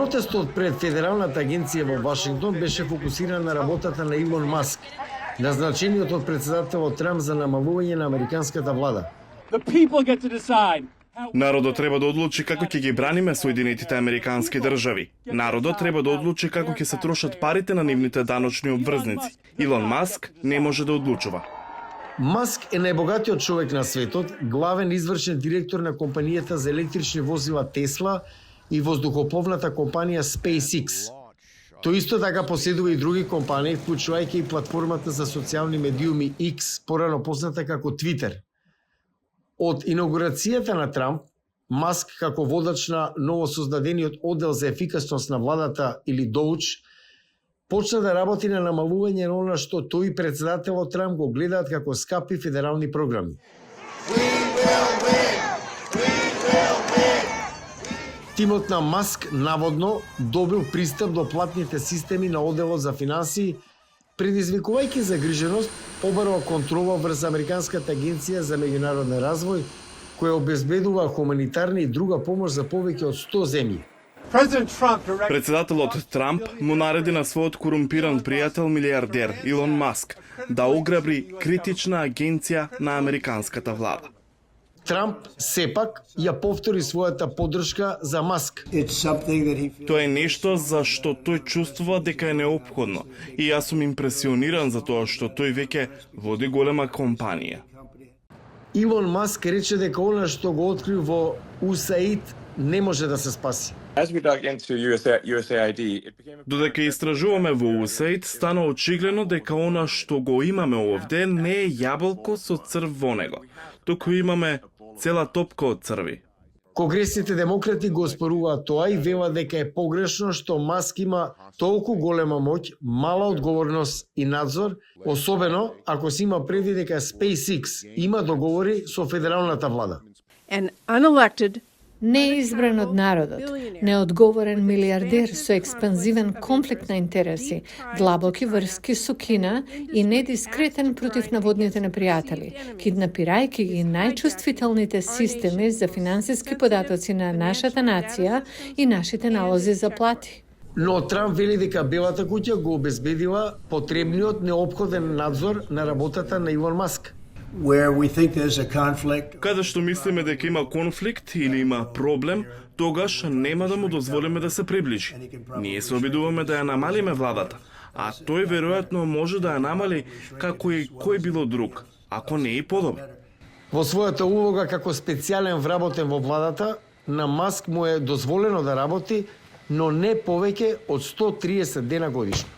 Протестот пред Федералната агенција во Вашингтон беше фокусиран на работата на Илон Маск, назначениот од председателот Трамп за намалување на американската влада. The people get to decide. Народот треба да одлучи како ќе ги браниме Соединетите американски држави. Народот треба да одлучи како ќе се трошат парите на нивните даночни обврзници. Илон Маск не може да одлучува. Маск е најбогатиот човек на светот, главен извршен директор на компанијата за електрични возила Тесла и воздухопловната компанија SpaceX. Тој исто така поседува и други компании, вклучувајќи и платформата за социјални медиуми X, порано позната како Twitter. Од инаугурацијата на Трамп, Маск како водач на новосоздадениот оддел за ефикасност на владата или DOGE, почна да работи на намалување на она што тој и председателот Трамп го гледаат како скапи федерални програми. Тимот на Маск наводно добил пристап до платните системи на одделот за финансии, предизвикувајќи загриженост, побарува контрола врз Американската агенција за меѓународен развој, која обезбедува хуманитарна и друга помош за повеќе од 100 земји. Председателот Трамп му нареди на својот корумпиран пријател милиардер Илон Маск да ограбри критична агенција на американската влада. Трамп сепак ја повтори својата поддршка за Маск. Тоа е нешто за што тој чувствува дека е неопходно и јас сум импресиониран за тоа што тој веќе води голема компанија. Илон Маск рече дека она што го открил во USAID не може да се спаси. Додека истражуваме во USAID, стана очигледно дека она што го имаме овде не е јаболко со црв во него, туку имаме цела топка од црви. Конгресните демократи го оспоруваат тоа и велат дека е погрешно што Маск има толку голема моќ, мала одговорност и надзор, особено ако се има предвид дека SpaceX има договори со федералната влада. An unelected Неизбран од народот, неодговорен милиардер со експанзивен конфликт на интереси, длабоки врски со Кина и недискретен против наводните непријатели, киднапирајќи ги најчувствителните системи за финансиски податоци на нашата нација и нашите налози за плати. Но Трамп вели дека Белата куќа го обезбедила потребниот неопходен надзор на работата на Илон Маск. Каде што мислиме дека има конфликт или има проблем, тогаш нема да му дозволиме да се приближи. Ние се обидуваме да ја намалиме владата, а тој веројатно може да ја намали како и кој било друг, ако не и подобро. Во својата улога како специјален вработен во владата, на Маск му е дозволено да работи, но не повеќе од 130 дена годишно.